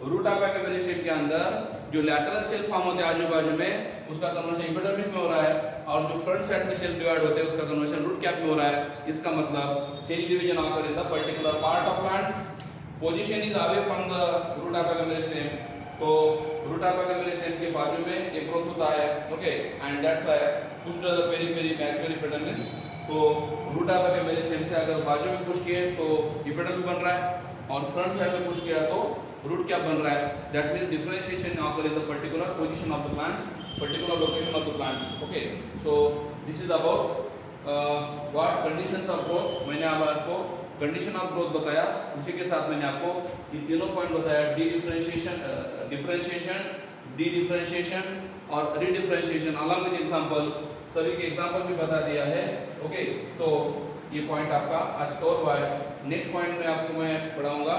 रूट अपिकल मेरिस्टेम के अंदर जो लैटरल सेल फॉर्म होते हैं आजू बाजू में, उसका कन्वर्शन एपिडर्मिस में हो रहा है, और जो फ्रंट साइड में सेल डिवाइड होते हैं उसका कन्वर्शन रूट कैप में हो रहा है। इसका मतलब cell division occur in the particular part of plants, position is away from the root apical meristem. तो रूट अपिकल मेरिस्टेम के बाजू में एक ग्रोथ होता है, okay, and that's why push the periphery mature epidermis. तो रूट अपिकल मेरिस्टेम से अगर बाजू में पुश किए तो एपिडर्मिस बन रहा है, और फ्रंट साइड में पुश किया तो रूट कैप बन रहा है। That means differentiation occur in the particular position of the plants, particular location of the plants. Okay, so this is about what conditions of growth. मैंने अब आपको कंडीशन ऑफ ग्रोथ बताया, उसी के साथ मैंने आपको ये तीनों पॉइंट बताया, डिफरेंशिएशन, डी-डिफरेंशिएशन और रीडिफरेंशिएशन अलॉन्ग विद एग्जांपल। सभी के एग्जांपल भी बता दिया है। ओके, तो ये पॉइंट आपका आज कवर हुआ है। नेक्स्ट पॉइंट में आपको मैं पढ़ाऊंगा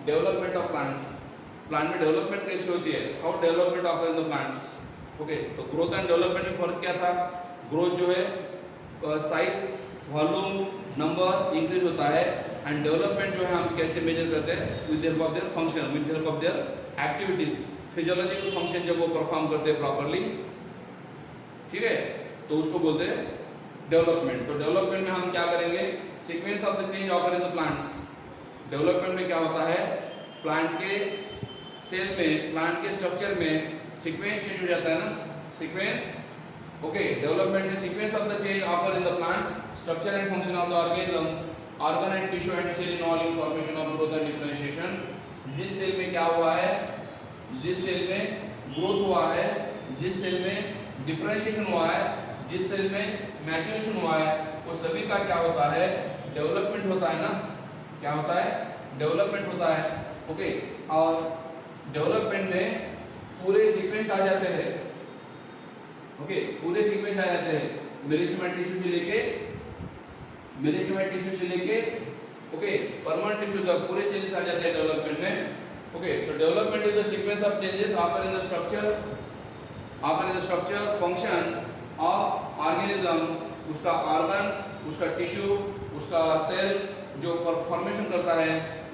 डेवलपमेंट ऑफ प्लांट्स। प्लांट में डेवलपमेंट कैसे होती है? How development occur in the plants. Okay, तो ग्रोथ एंड डेवलपमेंट में फर्क क्या था? ग्रोथ जो है साइज, वॉल्यूम, नंबर इंक्रीज होता है, एंड डेवलपमेंट जो है हम कैसे मेजर करते हैं? With the help of their function, with the help of their activities, physiological function जब वो परफॉर्म करते हैं प्रॉपर्ली, ठीक है, तो उसको बोलते हैं डेवलपमेंट। तो डेवलपमेंट में हम क्या करेंगे? Sequence of the change occur in the plants. Development में क्या होता है? प्लांट के सेल में, प्लांट के स्ट्रक्चर में सीक्वेंस चेंज हो जाता है ना। सीक्वेंस, ओके, डेवलपमेंट में sequence of the change occur in the plants, structure and function of the organisms, organ and tissue and cell in all information of growth and differentiation. जिस cell में क्या हुआ है, जिस सेल में growth हुआ है, जिस सेल में डिफरेंशिएशन हुआ है, जिस सेल में मैच्योरेशन हुआ है, वो सभी का क्या होता है, डेवलपमेंट होता है ना। क्या होता है, डेवलपमेंट होता है, ओके। और डेवलपमेंट में पूरे सीक्वेंस आ जाते हैं, ओके, पूरे सीक्वेंस आ जाते हैं, मेरिस्टेमेटिक टिश्यू से लेके ओके परमानेंट टिश्यू तक पूरे चेंजेस आ जाते हैं डेवलपमेंट में, okay. So development is the sequence of changes occur in the structure function of organism, उसका ऑर्गन, उसका टिश्यू, उसका सेल जो फॉर्मेशन करता है,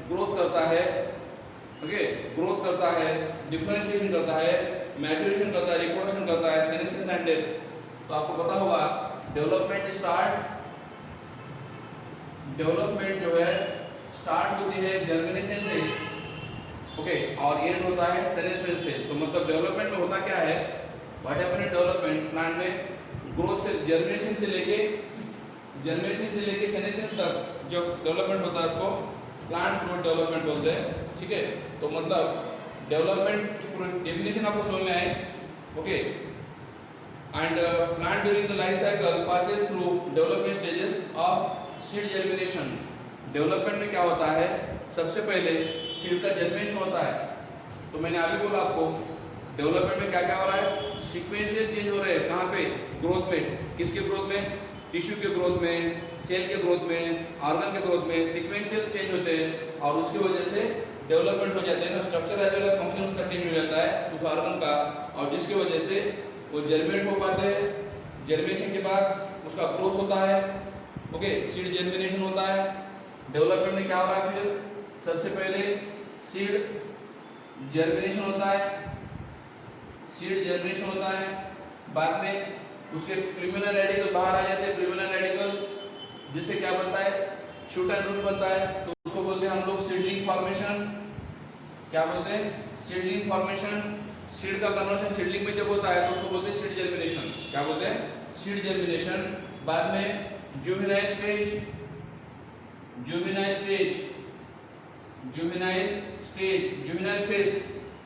ग्रोथ करता है, ओके, ग्रोथ करता है, डिफरेंशिएशन करता है, मैच्योरेशन करता है, रिप्रोडक्शन करता है, सेनेसिस एंड डेथ। तो आपको पता होगा डेवलपमेंट जो है स्टार्ट होती है जर्मिनेशन से, ओके, और एंड होता है सेनेसिस से। तो मतलब डेवलपमेंट में होता क्या है, what happen in development, plant में ग्रोथ से जर्मिनेशन से लेके सेनेसिस तक जो डेवलपमेंट होता है उसको प्लांट ग्रोथ डेवलपमेंट बोलते हैं, ठीक है। तो मतलब डेवलपमेंट की पूरी डेफिनेशन आपको समझ में आए, okay. And plant during the life cycle passes through development stages of seed germination. Development में क्या होता है, सबसे पहले सीड का जर्मिनेशन होता है। तो मैंने आगे बोला आपको डेवलपमेंट में क्या क्या हो रहा है, सीक्वेंशियल चेंज हो रहे हैं, कहाँ पे, ग्रोथ में। किसके ग्रोथ में, टिश्यू के ग्रोथ में, सेल के ग्रोथ में, ऑर्गन के ग्रोथ में सीक्वेंशियल चेंज होते हैं, और उसकी वजह से डेवलपमेंट हो जाते हैं ना। Structure as well as function उसका चेंज हो जाता है उस ऑर्गन का, और जिसकी वजह से वो जर्मिनेट हो पाते हैं। जर्मिनेशन के बाद उसका ग्रोथ होता है, ओके, सीड जर्मिनेशन होता है। डेवलपमेंट में क्या हो रहा है, फिर सबसे पहले सीड जर्मिनेशन होता है, बाद में उसके प्रिमिनल रेडिकल बाहर आ जाते हैं, प्रिमिनल रेडिकल जिससे क्या बनता है, शूट एंड रूट बनता है। तो उसको बोलते हैं हम लोग सीडलिंग फॉर्मेशन। क्या बोलते हैं, सीडलिंग फॉर्मेशन। सीड का कन्वर्शन सीडलिंग में जब होता है तो उसको बोलते हैं सीड जर्मिनेशन। क्या बोलते हैं, सीड जर्मिनेशन। बाद में जुवेनाइल फेज,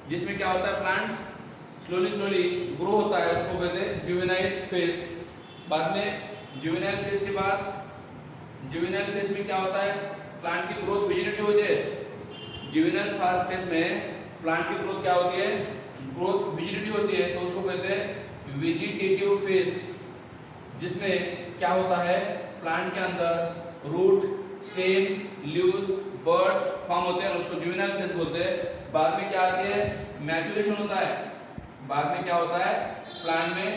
जिसमें क्या होता है, प्लांट्स स्लोली ग्रो होता है, उसको कहते हैं जुवेनाइल फेज। बाद में जुवेनाइल फेज के बाद, जुवेनाइल फेज में क्या होता है, प्लांट की ग्रोथ वेजिटेटिव होती है। जुवेनाइल फेज में प्लांट की ग्रोथ क्या होती है, ग्रोथ वेजिटेटिव होती है, तो उसको कहते हैं वेजिटेटिव फेज, जिसमें क्या होता है, प्लांट के अंदर root, stem, leaves, birds form होते हैं, उसको जुवेनाइल फेज बोलते हैं। बाद में क्या आती है, मैच्योरेशन होता है। बाद में क्या होता है, प्लांट में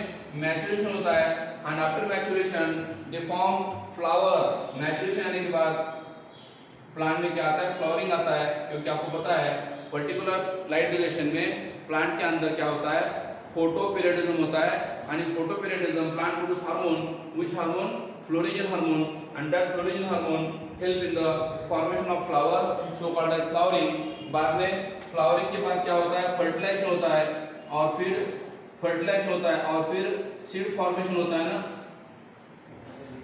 मैच्योरेशन होता है, and after maturation they form flower. Maturation आने के बाद प्लांट में क्या आता है, फ्लावरिंग आता है, क्योंकि आपको पता है पर्टिकुलर लाइट ड्यूरेशन में प्लांट के अंदर क्या होता है, फोटोपीरियडिज्म होता है, and photoperiodism plant produce hormone, which hormone, florigen hormone, and that florigen hormone help in the formation of flower, so called as flowering. बाद में फ्लावरिंग के बाद क्या होता है, फर्टिलाइजेशन होता है, और फिर सीड फॉर्मेशन होता है ना।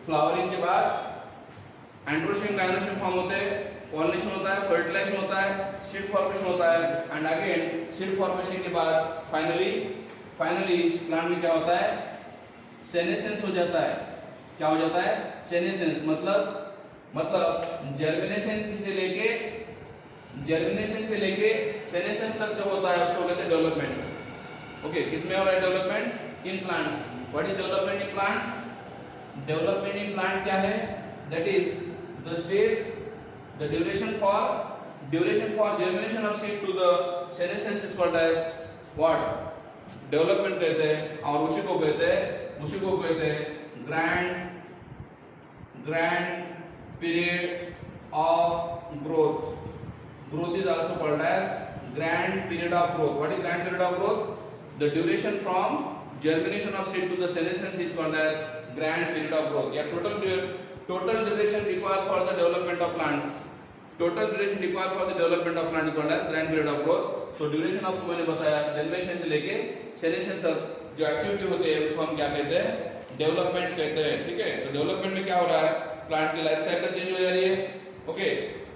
फ्लावरिंग के बाद एंड्रोशियम गायनोशियम फॉर्म होते हैं, पॉलिनेशन होता है, फर्टिलाइजेशन होता है, सीड फॉर्मेशन होता है, एंड अगेन सीड फॉर्मेशन के बाद फाइनली प्लांट में क्या होता है, सेनेसेंस हो जाता है। क्या हो जाता है, सेनेसेंस। मतलब जर्मिनेशन से लेके सेनेसेंस तक जो होता है उसको कहते हैं डेवलपमेंट। ओके, किसमें हो रहा है development, in plants. What is development in plants, development in plant क्या है, that is the stage, the duration for germination of seed to the senescence is called as what, development कहते हैं, और उसी को कहते हैं grand period of growth is also called as grand period of growth. What is grand period of growth, the duration from germination of seed to the senescence is called as grand period of growth. या total duration required for the development of plants, total duration required for the development of plant is called as grand period of growth. तो duration आपको मैंने बताया, generation से लेके senescence तक जो activity होती है उसको हम क्या कहते हैं, डेवलपमेंट कहते हैं। ठीक है, तो डेवलपमेंट में क्या हो रहा है, प्लांट की लाइफ साइकिल चेंज हो जा रही है। ओके,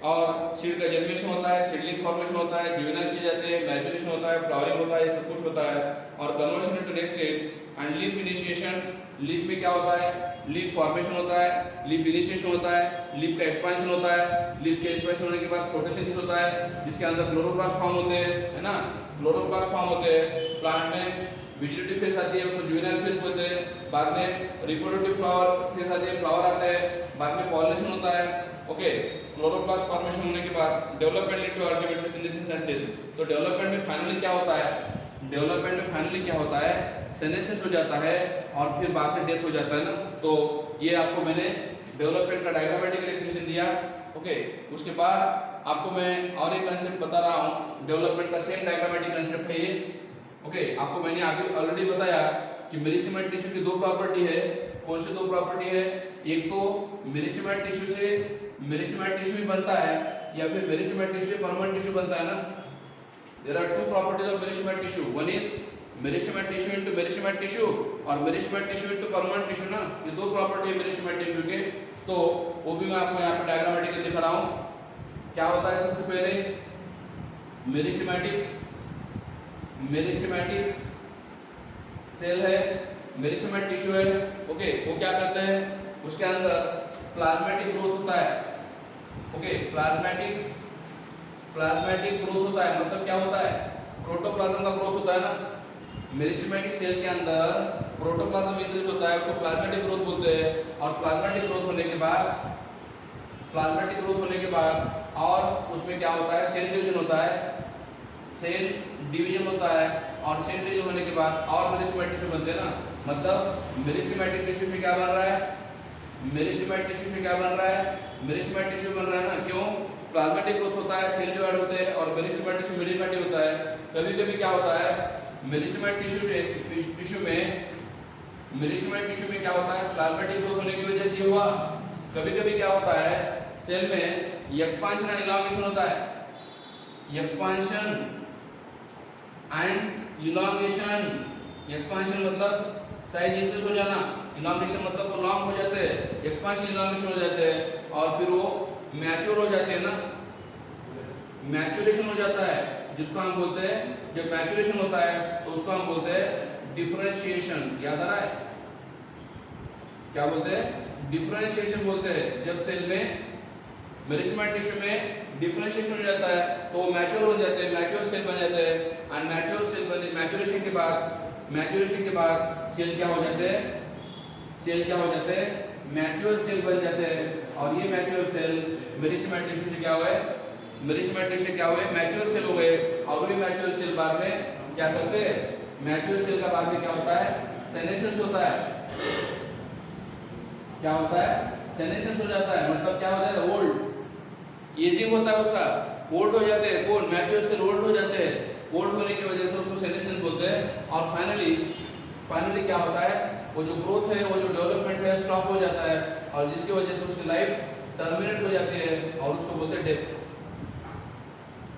और सीड का जर्मिनेशन होता है, सीडलिंग फॉर्मेशन होता है, जुवेनाइल स्टेज आते हैं, मैच्योरेशन होता है, फ्लावरिंग होता है, ये सब कुछ होता है। और conversion into next stage and leaf initiation. Leaf में क्या होता है, लीफ फॉर्मेशन होता है, लीफ इनिशिएशन होता है, लीफ का एक्सपेंशन होता है, लीफ के एक्सपेंशन होने के बाद फोटोसिंथेसिस होता है जिसके अंदर क्लोरोप्लास्ट फॉर्म होते हैं, है ना, क्लोरोप्लास्ट फॉर्म होते हैं। प्लांट में वेजिटेटिव फेज आती है, उसको जुवेनाइल फेज बोलते हैं। बाद में रिप्रोडक्टिव फ्लावर फेज आती है, फ्लावर आता है, बाद में पॉलिनेशन होता है। ओके, क्लोरोप्लास्ट फॉर्मेशन होने के बाद development lead to ultimately senescence and death. तो डेवलपमेंट में फाइनली क्या होता है, डेवलपमेंट में फाइनली क्या होता है, सिनेसिस हो जाता है और फिर बाद में डेथ हो जाता है ना। तो ये आपको मैंने डेवलपमेंट का डायग्रामेटिकल एक्सप्लेनेशन दिया। ओके, उसके बाद आपको मैं और एक कंसेप्ट बता रहा हूँ, डेवलपमेंट का सेम डायग्रामेटिक कंसेप्ट है ये। ओके, आपको मैंने आगे ऑलरेडी बताया कि मेरिस्टेमेटिक टिश्यू की दो प्रॉपर्टी है। कौन सी दो प्रॉपर्टी है, एक तो मेरिस्टेमेटिक टिश्यू से मेरिस्टेमेटिक टिश्यू ही बनता है या फिर मेरिस्टेमेटिक टिश्यू से परमानेंट टिश्यू बनता है ना। There are two properties of meristematic tissue, one is meristematic tissue into meristematic tissue और meristematic tissue into permanent tissue ना। ये दो प्रॉपर्टी है मेरिस्टेमेटिक टिश्यू के, तो वो भी मैं आपको यहाँ पे डायग्रामेटिकली दिखा रहा हूँ। क्या होता है, सबसे पहले मेरिस्टेमेटिक सेल है, मेरिस्टेमेटिक टिश्यू है। ओके, वो क्या करते हैं, उसके अंदर प्लाज्मेटिक ग्रोथ होता है। ओके, प्लाज्मेटिक ग्रोथ होता है, मतलब क्या होता है, प्रोटोप्लाज्म का ग्रोथ होता है ना। मेरिस्टेमेटिक सेल के अंदर प्रोटोप्लाज्म इंक्रीज होता है, उसको प्लाज्मेटिक ग्रोथ बोलते हैं। और प्लाज्मेटिक ग्रोथ होने के बाद और उसमें क्या होता है, सेल डिवीजन होता है, सेल डिवीजन होता है। और सेल डिवीजन होने के बाद और मेरिस्टेमेटिक टिश्यू बनते हैं ना। मतलब मेरिस्टेमेटिक टिश्यू से क्या बन रहा है, मेरिस्टेमेटिक टिश्यू से क्या बन रहा है, मेरिस्टेमेटिक टिश्यू बन रहा है ना। क्यों, प्लाज्मेटिक ग्रोथ होता है, सेल डिवाइड होते हैं और मेरिस्टेमेटिक टिश्यू मेरिस्टेमेटिक होता है। कभी कभी क्या होता है, मेरिस्टेमेटिक टिश्यू में क्या होता है, प्लाज्मेटिक ग्रोथ होने की वजह से हुआ। कभी कभी क्या होता है, सेल में एक्सपांशन एंड इलांगेशन होता है, एक्सपांशन एंड इलांगेशन। एक्सपांशन मतलब साइज इंक्रीज हो जाना, इलांगेशन मतलब वो लॉन्ग हो जाते हैं, एक्सपांशन इलांगेशन हो जाते हैं और फिर वो मैच्योर हो जाते हैं ना, मैच्योरेशन हो जाता है, जिसको हम बोलते हैं, जब मैच्योरेशन होता है तो उसको हम बोलते हैं डिफरेंशिएशन। याद आ रहा है, क्या बोलते हैं, डिफरेंशिएशन बोलते हैं। जब सेल में मेरिस्टेमेटिक टिश्यू में डिफरेंशिएशन हो जाता है तो वो मैच्योर हो जाते हैं, मैच्योर सेल बन जाते हैं। एंड मैच्योर सेल बने, मैच्योरेशन के बाद सेल क्या हो जाते हैं, मैच्योर सेल बन जाते हैं। और ये मैच्योर सेल मेरिस्टेमेटिक टिश्यू से क्या हुए, मैच्योर सेल हो गए। और वही मैच्योर सेल बाद में क्या करते हैं, मैच्योर सेल का बाद में क्या होता है, सेनेसेंस होता है। क्या होता है, सेनेसेंस हो जाता है, मतलब क्या होता है, ओल्ड एजिंग होता है उसका, ओल्ड हो जाते हैं। कौन, मैच्योर सेल ओल्ड हो जाते हैं, ओल्ड होने की वजह से उसको सेनेसेंस बोलते हैं। और फाइनली क्या होता है, वो जो ग्रोथ है, वो जो डेवलपमेंट है, स्टॉप हो जाता है और जिसकी वजह से उसकी लाइफ टर्मिनेट हो जाती है और उसको बोलते हैं डेथ।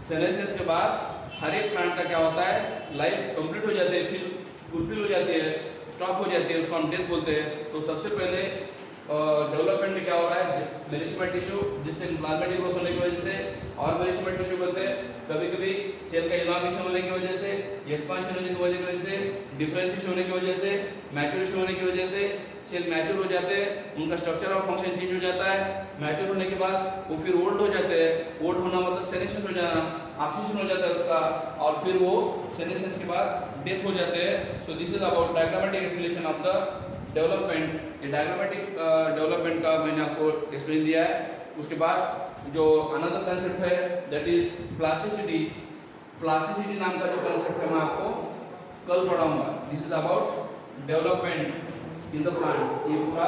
सेनेसेंस के बाद हर एक प्लांट का क्या होता है, लाइफ कंप्लीट हो जाती है, फुलफिल हो जाती है, स्टॉप हो जाती है, उसको हम डेथ बोलते हैं। तो सबसे पहले डेवलपमेंट में क्या हो रहा है, मेरिस्टेमेटिक टिश्यू जिससे प्लाज्मेटिक ग्रोथ होने की वजह से और मेरिस्टेमेटिक टिश्यू बनते हैं। कभी कभी सेल का इलांगेशन होने की वजह से, एक्सपांशन होने की वजह से, डिफरेंशिएशन होने की वजह से, मैच्योरेशन होने की वजह से सेल मैच्योर हो जाते हैं, उनका स्ट्रक्चर और फंक्शन चेंज हो जाता है। मैच्योर होने के बाद वो फिर ओल्ड हो जाते हैं, ओल्ड होना मतलब सेनेसेंस हो जाना, ऑक्सीजन हो जाता है उसका, और फिर वो सेनेसेंस के बाद डेथ हो जाते हैं। सो this is about diagrammatic explanation of the development. ये डायग्रामेटिक डेवलपमेंट का मैंने आपको एक्सप्लेन दिया है। उसके बाद जो अनदर कंसेप्ट है दैट इज प्लास्टिसिटी। प्लास्टिसिटी नाम का जो कंसेप्ट है मैं आपको कल पढ़ाऊंगा। This is about development in the plants. ये पूरा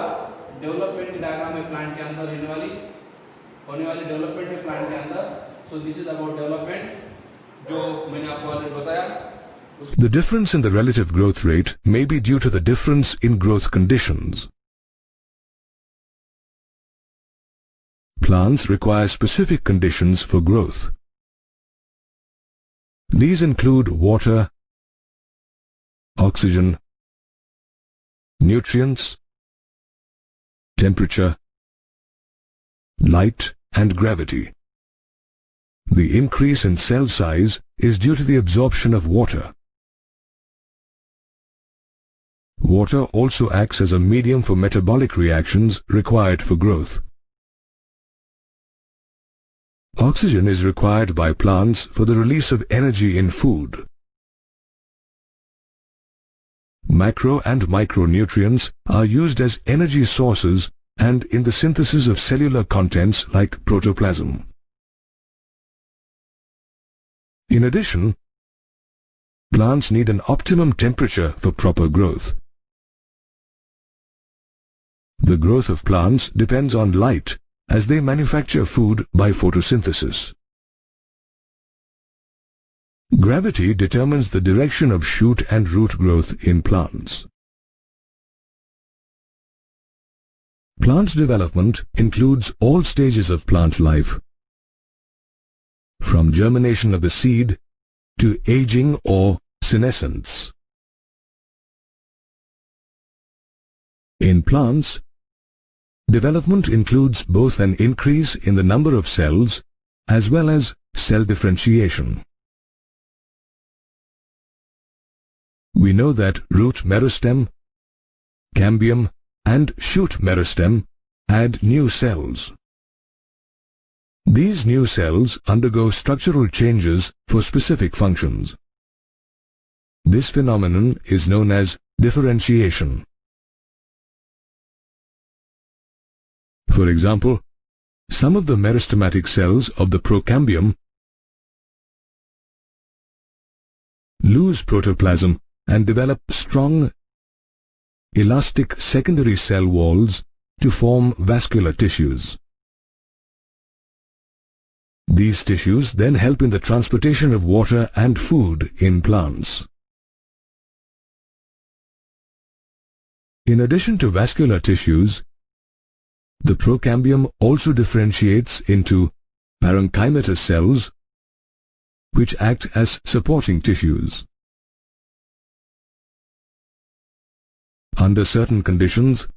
डेवलपमेंट की डायग्राम है प्लांट के अंदर होने वाली डेवलपमेंट है प्लांट के अंदर। सो दिस इज अबाउट डेवलपमेंट जो मैंने आपको ऑलरेडी बताया। The difference in the relative growth rate may be due to the difference in growth conditions. Plants require specific conditions for growth. These include water, oxygen, nutrients, temperature, light, and gravity. The increase in cell size is due to the absorption of water. Water also acts as a medium for metabolic reactions required for growth. Oxygen is required by plants for the release of energy in food. Macro and micronutrients are used as energy sources and in the synthesis of cellular contents like protoplasm. In addition, plants need an optimum temperature for proper growth. The growth of plants depends on light, as they manufacture food by photosynthesis. Gravity determines the direction of shoot and root growth in plants. Plant development includes all stages of plant life, from germination of the seed to aging or senescence. In plants, development includes both an increase in the number of cells as well as cell differentiation. We know that root merostem, cambium, and shoot merostem add new cells. These new cells undergo structural changes for specific functions. This phenomenon is known as differentiation. For example, some of the meristematic cells of the procambium lose protoplasm and develop strong, elastic secondary cell walls to form vascular tissues. These tissues then help in the transportation of water and food in plants. In addition to vascular tissues, the procambium also differentiates into parenchymatous cells, which act as supporting tissues. Under certain conditions,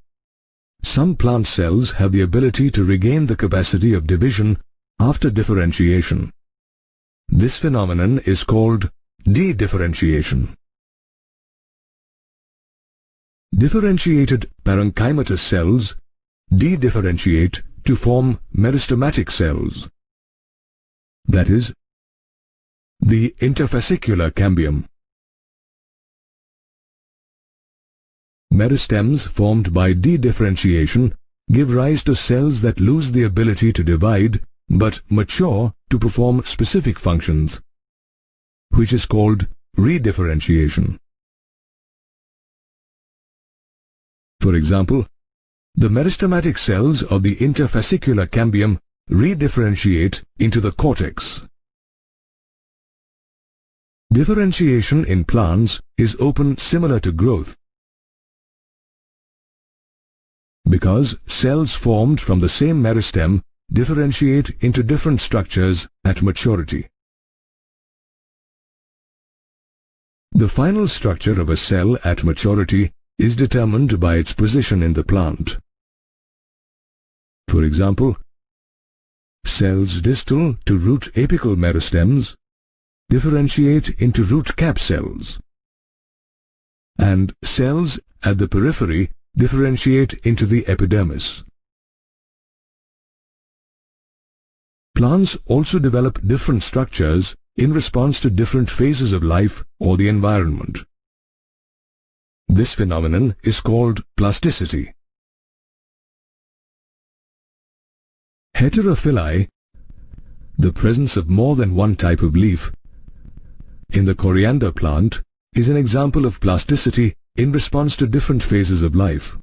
some plant cells have the ability to regain the capacity of division after differentiation. This phenomenon is called de-differentiation. Differentiated parenchymatous cells de-differentiate to form meristematic cells, that is, the interfascicular cambium. Meristems formed by de-differentiation give rise to cells that lose the ability to divide but mature to perform specific functions, which is called redifferentiation. For example, the meristematic cells of the interfascicular cambium redifferentiate into the cortex. Differentiation in plants is open similar to growth, because cells formed from the same meristem differentiate into different structures at maturity. The final structure of a cell at maturity is determined by its position in the plant. For example, cells distal to root apical meristems differentiate into root cap cells, and cells at the periphery differentiate into the epidermis. Plants also develop different structures in response to different phases of life or the environment. This phenomenon is called plasticity. Heterophyly, the presence of more than one type of leaf, in the coriander plant is an example of plasticity in response to different phases of life.